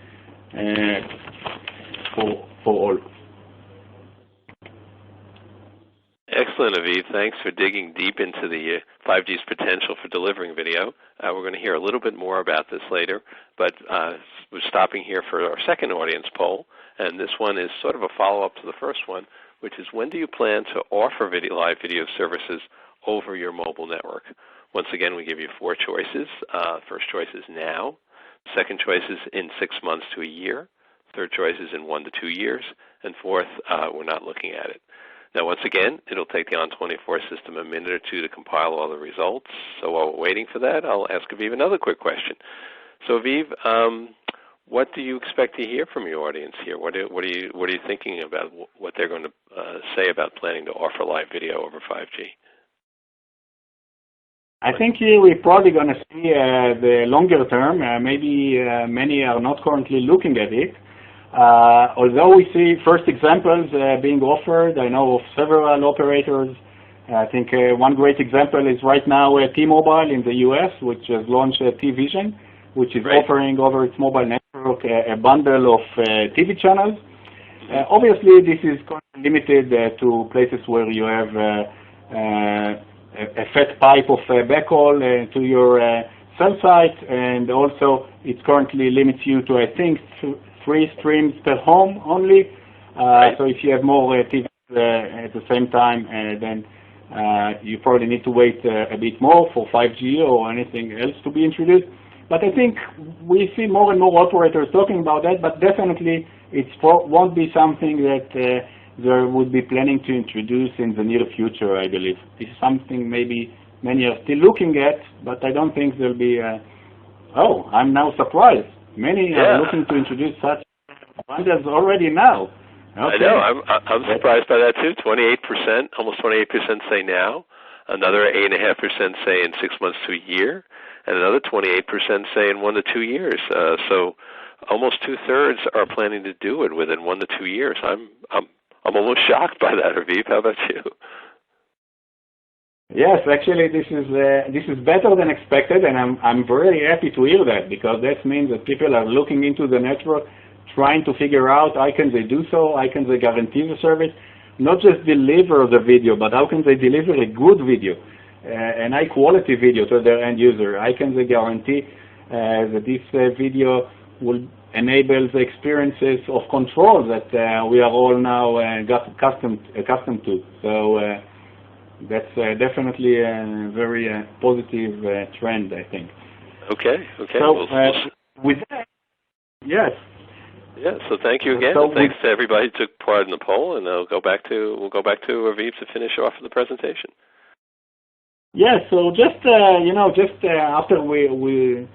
for all. Excellent, Aviv. Thanks for digging deep into the 5G's potential for delivering video. We're going to hear a little bit more about this later, but we're stopping here for our second audience poll, and this one is sort of a follow-up to the first one, which is, when do you plan to offer live video services over your mobile network? Once again, we give you 4 choices. First choice is now. Second choice is in 6 months to a year. Third choice is in 1 to 2 years. And fourth, we're not looking at it. Now, once again, it'll take the On24 system a minute or two to compile all the results. So while we're waiting for that, I'll ask Aviv another quick question. So Aviv, what do you expect to hear from your audience here? What are you thinking about what they're going to say about planning to offer live video over 5G? I think here we're probably going to see the longer term. Maybe many are not currently looking at it. Although we see first examples being offered, I know of several operators. I think one great example is right now T-Mobile in the US, which has launched T-Vision, which is offering over its mobile network a bundle of TV channels. Obviously, this is limited to places where you have a fat pipe of backhaul to your cell site, and also it currently limits you to, I think, 3 streams per home only. So if you have more TVs at the same time, then you probably need to wait a bit more for 5G or anything else to be introduced. But I think we see more and more operators talking about that, but definitely it won't be something that they would be planning to introduce in the near future, I believe. This is something maybe many are still looking at, but I don't think there'll be, oh, I'm now surprised. Many are looking to introduce such bundles already now. Okay. I know, I'm surprised by that too. 28%, almost 28% say now, another 8.5% say in 6 months to a year, and another 28% say in 1 to 2 years. So almost 2/3 are planning to do it within 1 to 2 years. I'm almost shocked by that, Aviv. How about you? Yes, actually, this is better than expected, and I'm very happy to hear that, because that means that people are looking into the network, trying to figure out how can they do so, how can they guarantee the service, not just deliver the video, but how can they deliver a good video, an high-quality video to their end user. How can they guarantee that this video will enable the experiences of control that we are all now got accustomed to. So that's definitely a very positive trend, I think. Okay. So with that, yes. Yeah. So thank you again. So thanks to everybody who took part in the poll, and we'll go back to Aviv to finish off the presentation. Yeah. So just after we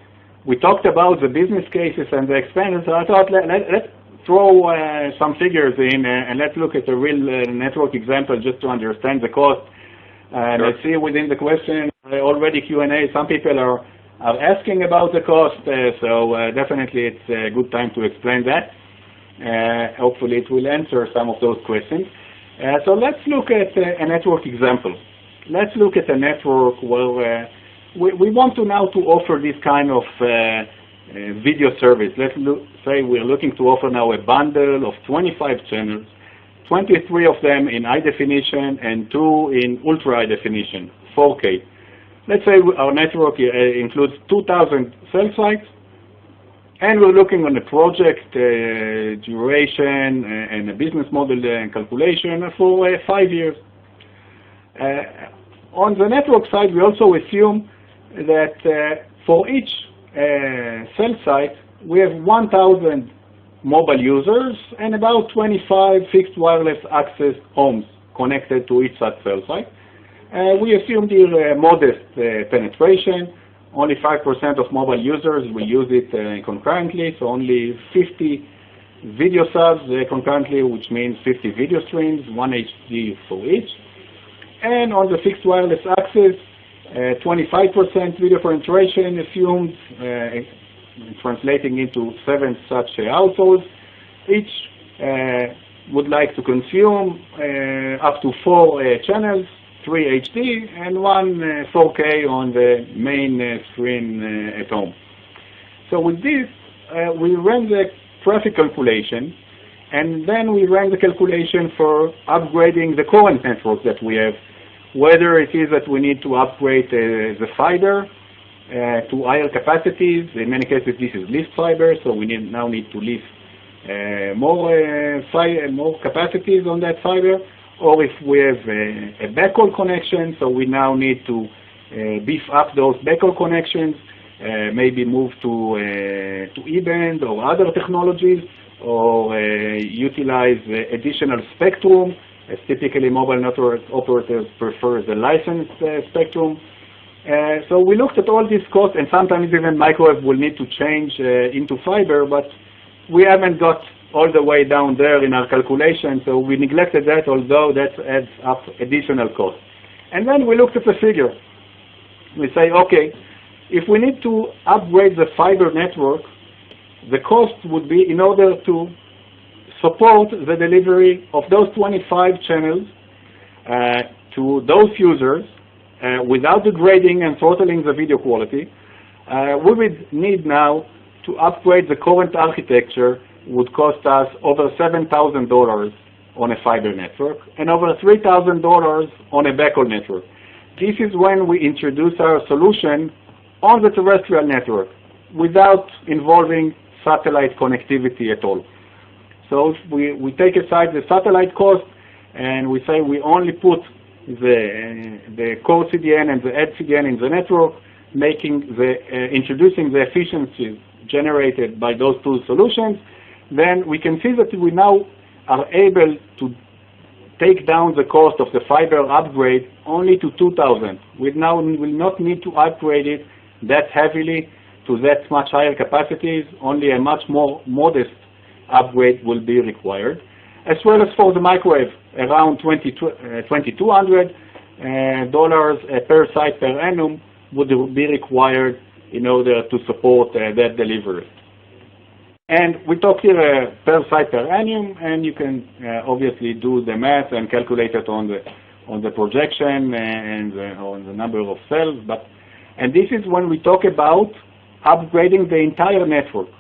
talked about the business cases and the expenses, so I thought let's throw some figures in and let's look at a real network example just to understand the cost. And I see within the question already Q&A, some people are asking about the cost, so definitely it's a good time to explain that. Hopefully it will answer some of those questions. So let's look at a network example. Let's look at a network where we want to now to offer this kind of video service. Let's say we're looking to offer now a bundle of 25 channels, 23 of them in high definition and 2 in ultra high definition, 4K. Let's say our network includes 2,000 cell sites, And we're looking on the project duration and the business model calculation for 5 years. On the network side, we also assume that for each cell site, we have 1,000 mobile users and about 25 fixed wireless access homes connected to each such cell site. We assumed here modest penetration. Only 5% of mobile users will use it concurrently, so only 50 video subs concurrently, which means 50 video streams, 1 HD for each. And on the fixed wireless access, 25% video penetration assumed, translating into 7 such households. Each would like to consume up to 4 channels, 3 HD, and 1 4K on the main screen at home. So with this, we ran the traffic calculation, and then we ran the calculation for upgrading the current network that we have, whether it is that we need to upgrade the fiber to higher capacities. In many cases, this is leased fiber, so we now need to lease more capacities on that fiber. Or if we have a backhaul connection, so we now need to beef up those backhaul connections, maybe move to E-band or other technologies, or utilize additional spectrum, as typically mobile network operators prefer the licensed spectrum. So we looked at all these costs, and sometimes even microwave will need to change into fiber, but we haven't got all the way down there in our calculation, so we neglected that, although that adds up additional cost. And then we looked at the figure. We say, okay, if we need to upgrade the fiber network, the cost would be, in order to support the delivery of those 25 channels to those users without degrading and throttling the video quality, we would need now to upgrade the current architecture. Would cost us over $7,000 on a fiber network and over $3,000 on a backhaul network. This is when we introduce our solution on the terrestrial network without involving satellite connectivity at all. So we take aside the satellite cost, and we say we only put the core CDN and the edge CDN in the network, introducing the efficiencies generated by those two solutions. Then we can see that we now are able to take down the cost of the fiber upgrade only to $2,000. We now will not need to upgrade it that heavily to that much higher capacities. Only a much more modest upgrade will be required. As well as for the microwave, around $2,200 per site per annum would be required in order to support that delivery. And we talk here per site per annum, and you can obviously do the math and calculate it on the projection and on the number of cells. And this is when we talk about upgrading the entire network.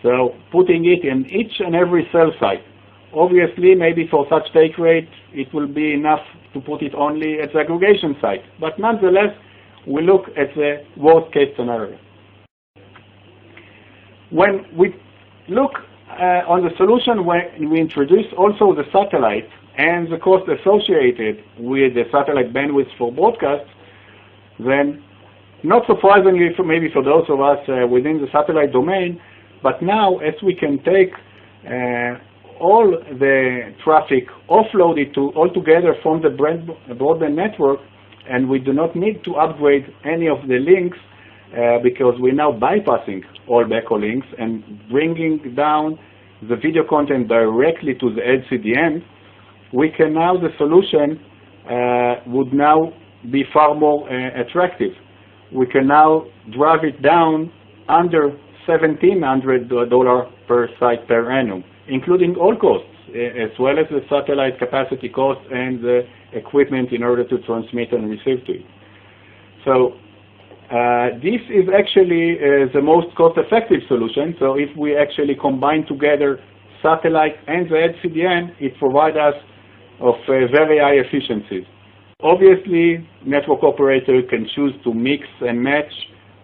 So putting it in each and every cell site. Obviously, maybe for such take rate, it will be enough to put it only at the aggregation site. But nonetheless, we look at the worst case scenario. When we look on the solution, when we introduce also the satellite and the cost associated with the satellite bandwidth for broadcast, then not surprisingly, maybe for those of us within the satellite domain, but now as we can take all the traffic, offload it altogether from the broadband network, and we do not need to upgrade any of the links because we're now bypassing all backhaul links and bringing down the video content directly to the edge CDN, we can now, the solution would now be far more attractive. We can now drive it down under $1,700 per site per annum, including all costs, as well as the satellite capacity cost and the equipment in order to transmit and receive to it. So this is actually the most cost-effective solution. So if we actually combine together satellite and the edge CDN, it provides us of very high efficiencies. Obviously, network operator can choose to mix and match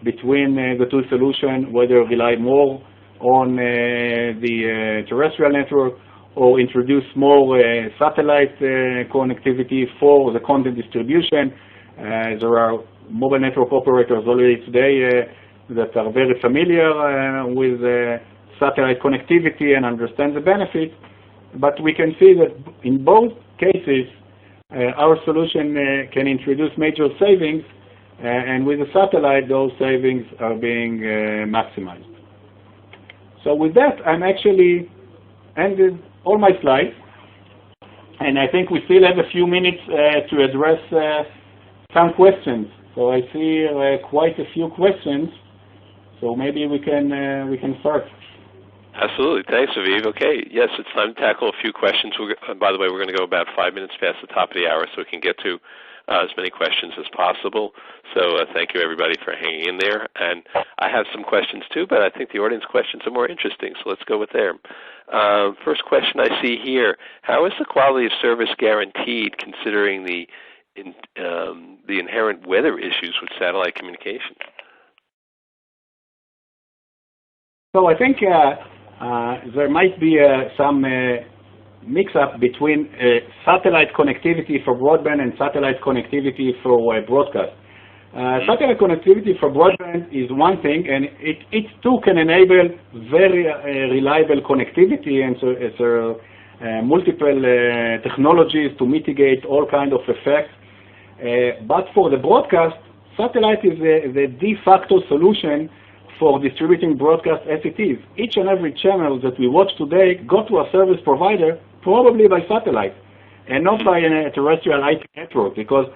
between the two solutions, whether rely more on the terrestrial network or introduce more satellite connectivity for the content distribution. There are mobile network operators already today that are very familiar with satellite connectivity and understand the benefits. But we can see that in both cases, our solution can introduce major savings, and with the satellite, those savings are being maximized. So with that, I'm actually ended all my slides, and I think we still have a few minutes to address some questions. So I see quite a few questions, so maybe we can start. Absolutely. Thanks, Aviv. Okay. Yes, it's time to tackle a few questions. By the way, we're going to go about 5 minutes past the top of the hour so we can get to as many questions as possible. So thank you, everybody, for hanging in there. And I have some questions, too, but I think the audience questions are more interesting, so let's go with them. First question I see here, how is the quality of service guaranteed considering the inherent weather issues with satellite communication? So I think there might be some mix-up between satellite connectivity for broadband and satellite connectivity for broadcast. Satellite connectivity for broadband is one thing, and it too can enable very reliable connectivity, and so there are multiple technologies to mitigate all kinds of effects. But for the broadcast, satellite is the de facto solution for distributing broadcast as it is. Each and every channel that we watch today go to a service provider, probably by satellite, and not by a terrestrial IP network, because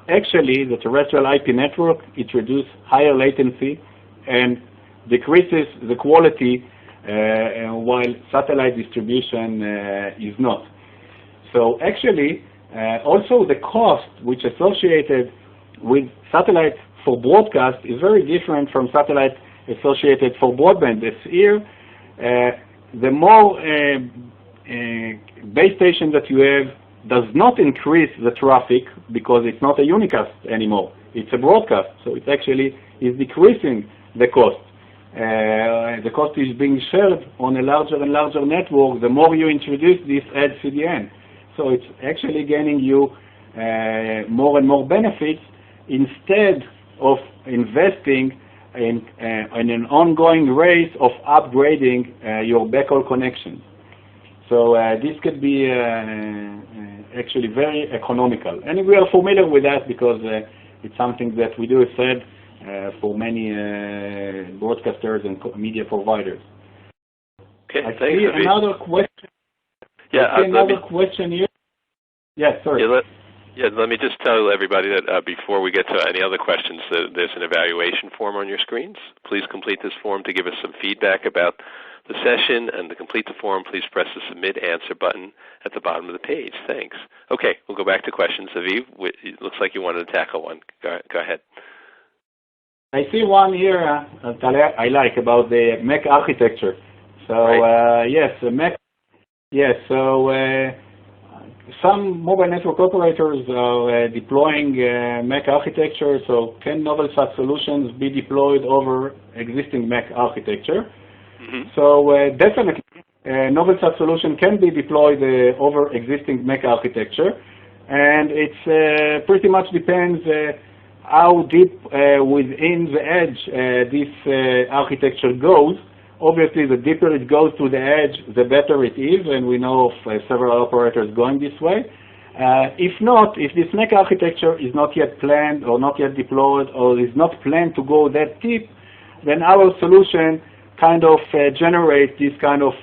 actually the terrestrial IP network introduces higher latency and decreases the quality, while satellite distribution is not. So actually, also the cost which is associated with satellite for broadcast is very different from satellite associated for broadband. This year, the more base station that you have does not increase the traffic because it's not a unicast anymore. It's a broadcast, so it actually is decreasing the cost. The cost is being shared on a larger and larger network the more you introduce this edge CDN. So it's actually gaining you more and more benefits instead of investing in an ongoing race of upgrading your backhaul connections. So this could be actually very economical. And we are familiar with that because it's something that we do said for many broadcasters and media providers. Okay, I thanks, see another question. Yeah, I see another question here. Yes, sorry. Let me just tell everybody that before we get to any other questions, there's an evaluation form on your screens. Please complete this form to give us some feedback about the session, and to complete the form, please press the Submit Answer button at the bottom of the page. Thanks. Okay, we'll go back to questions. Aviv, it looks like you wanted to tackle one. Go ahead. I see one here that I like about the MEC architecture. So right. yes, the MEC. Yes, so some mobile network operators are deploying MEC architecture. So can Novelsat solutions be deployed over existing MEC architecture? Mm-hmm. So definitely, Novelsat solution can be deployed over existing MEC architecture, and it's pretty much depends how deep within the edge this architecture goes. Obviously, the deeper it goes to the edge, the better it is, and we know of several operators going this way. If not, if this MEC architecture is not yet planned or not yet deployed or is not planned to go that deep, then our solution kind of generates this kind of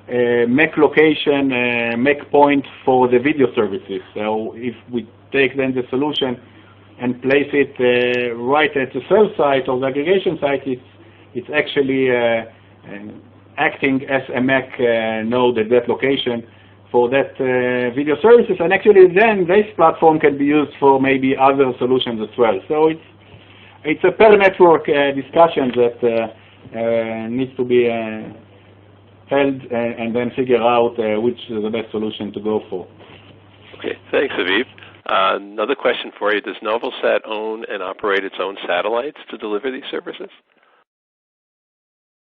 MEC location, MEC point for the video services. So if we take then the solution and place it right at the cell site or the aggregation site, it's actually acting as a MEC node at that location for that video services, and actually then this platform can be used for maybe other solutions as well. So it's a per network discussion that needs to be held and then figure out which is the best solution to go for. Okay, thanks, Aviv. Another question for you: does Novelsat own and operate its own satellites to deliver these services?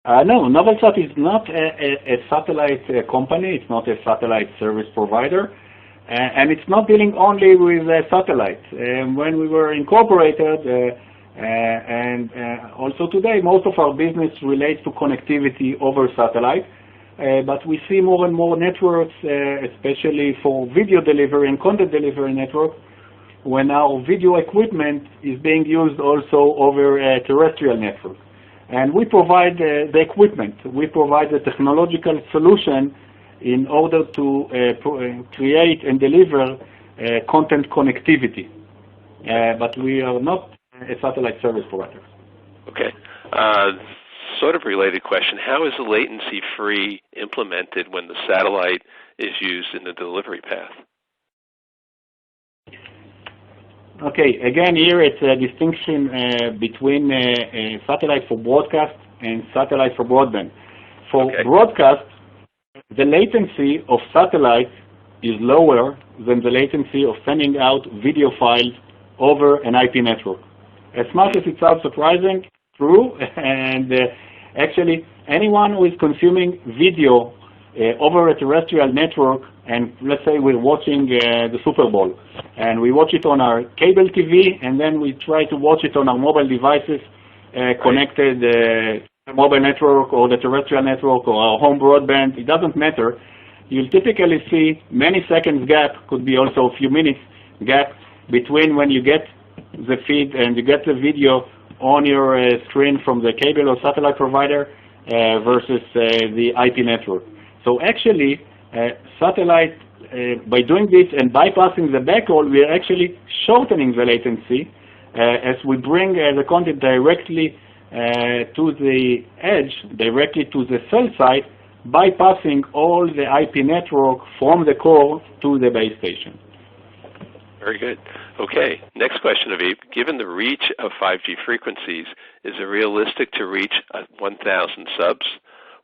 No, Novelsat is not a satellite company. It's not a satellite service provider. And it's not dealing only with satellites. When we were incorporated, and also today, most of our business relates to connectivity over satellite. But we see more and more networks, especially for video delivery and content delivery network, when our video equipment is being used also over a terrestrial network. And we provide the equipment. We provide the technological solution in order to create and deliver content connectivity. But we are not a satellite service provider. Okay. Sort of related question. How is the latency-free implemented when the satellite is used in the delivery path? Okay, again, here it's a distinction between satellite for broadcast and satellite for broadband. For broadcast, the latency of satellite is lower than the latency of sending out video files over an IP network. As much as it sounds surprising, true, and actually anyone who is consuming video over a terrestrial network, and let's say we're watching the Super Bowl, and we watch it on our cable TV, and then we try to watch it on our mobile devices connected to the mobile network or the terrestrial network or our home broadband, it doesn't matter. You'll typically see many seconds gap, could be also a few minutes gap, between when you get the feed and you get the video on your screen from the cable or satellite provider versus the IP network. So actually, satellite, by doing this and bypassing the backhaul, we are actually shortening the latency as we bring the content directly to the edge, directly to the cell site, bypassing all the IP network from the core to the base station. Very good. Okay, next question, Aviv. Given the reach of 5G frequencies, is it realistic to reach 1,000 subs?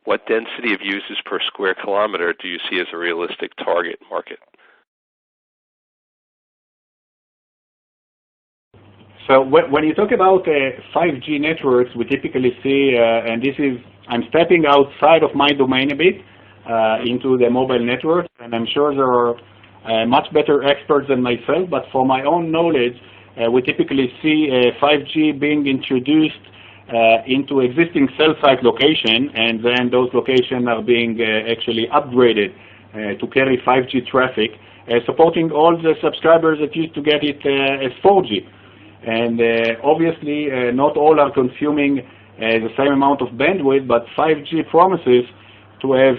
What density of users per square kilometer do you see as a realistic target market? So when you talk about 5G networks, we typically see, and this is, I'm stepping outside of my domain a bit into the mobile network, and I'm sure there are much better experts than myself, but for my own knowledge, we typically see 5G being introduced into existing cell site location, and then those locations are being actually upgraded to carry 5G traffic, supporting all the subscribers that used to get it as 4G. And obviously, not all are consuming the same amount of bandwidth, but 5G promises to have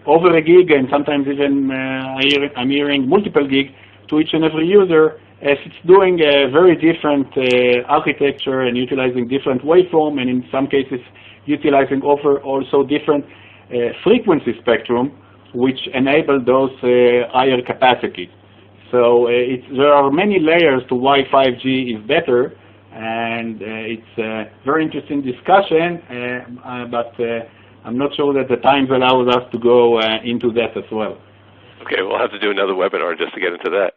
over a gig, and sometimes even I'm hearing multiple gig to each and every user, as it's doing a very different architecture and utilizing different waveform, and in some cases utilizing also different frequency spectrum, which enable those higher capacities. So there are many layers to why 5G is better, and it's a very interesting discussion, but I'm not sure that the time allows us to go into that as well. Okay, we'll have to do another webinar just to get into that.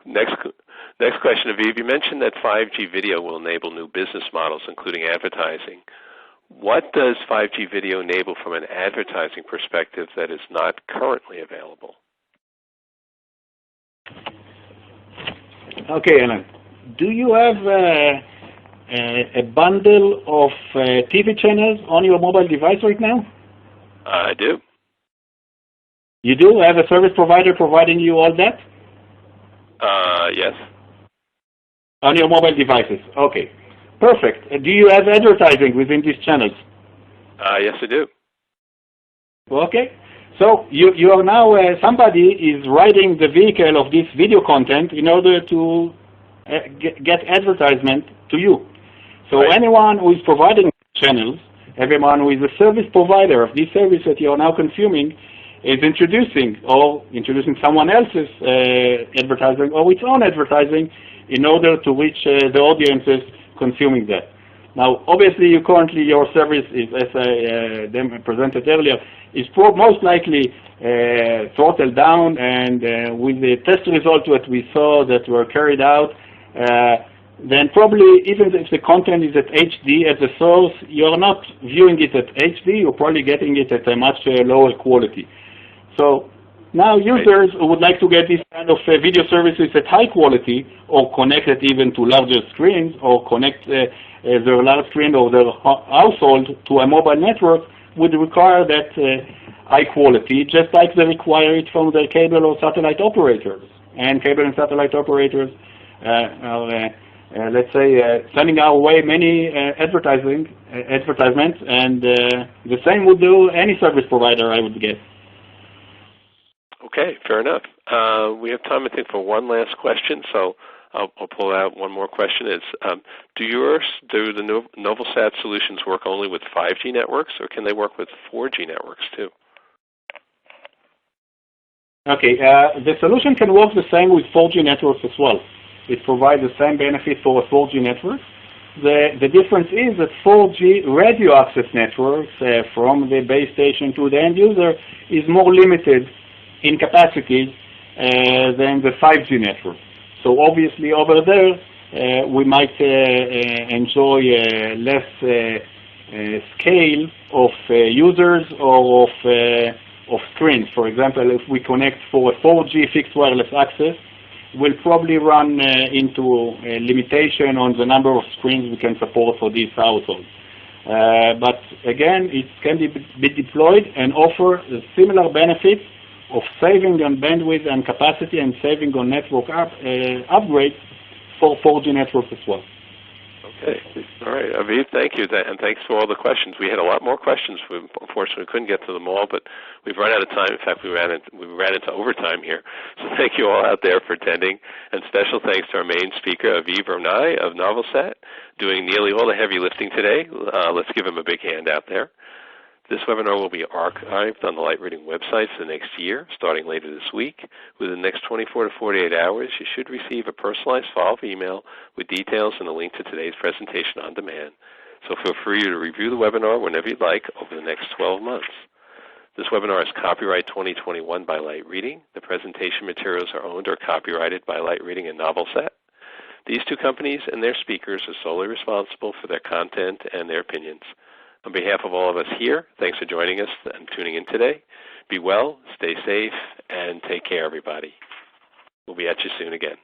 Next question, Aviv. You mentioned that 5G video will enable new business models, including advertising. What does 5G video enable from an advertising perspective that is not currently available? Okay, Alan. Do you have a bundle of TV channels on your mobile device right now? I do. You do have a service provider providing you all that? Yes. On your mobile devices. Okay. Perfect. Do you have advertising within these channels? Yes, I do. Okay. So you are now, somebody is riding the vehicle of this video content in order to get advertisement to you. So anyone who is providing channels, everyone who is a service provider of this service that you are now consuming, is introducing someone else's advertising or its own advertising in order to reach the audiences consuming that. Now, obviously, your service is, as I presented earlier, is most likely throttled down, and with the test results that we saw that were carried out, then probably even if the content is at HD at the source, you're not viewing it at HD, you're probably getting it at a much lower quality. So now users who would like to get this kind of video services at high quality, or connect it even to larger screens, or connect their large screen or their household to a mobile network, would require that high quality, just like they require it from their cable or satellite operators. And cable and satellite operators are, let's say, sending our way many advertisements, and the same would do any service provider, I would guess. Okay, fair enough. We have time, I think, for one last question, so I'll pull out one more question. It's, do the Novelsat solutions work only with 5G networks, or can they work with 4G networks too? Okay, the solution can work the same with 4G networks as well. It provides the same benefit for a 4G network. The difference is that 4G radio access networks from the base station to the end user is more limited in capacity than the 5G network. So obviously over there we might enjoy less scale of users or of screens. For example, if we connect for a 4G fixed wireless access, we'll probably run into a limitation on the number of screens we can support for these households. But again, it can be deployed and offer similar benefits of saving on bandwidth and capacity and saving on network upgrades for 4G networks as well. Okay. All right. Aviv, thank you, and thanks for all the questions. We had a lot more questions. Unfortunately, we couldn't get to them all, but we've run out of time. In fact, we ran into overtime here. So thank you all out there for attending, and special thanks to our main speaker, Aviv Ronai of Novelsat, doing nearly all the heavy lifting today. Let's give him a big hand out there. This webinar will be archived on the Light Reading website for the next year, starting later this week. Within the next 24 to 48 hours, you should receive a personalized follow-up email with details and a link to today's presentation on demand. So feel free to review the webinar whenever you'd like over the next 12 months. This webinar is copyright 2021 by Light Reading. The presentation materials are owned or copyrighted by Light Reading and Novelsat. These two companies and their speakers are solely responsible for their content and their opinions. On behalf of all of us here, thanks for joining us and tuning in today. Be well, stay safe, and take care, everybody. We'll be at you soon again.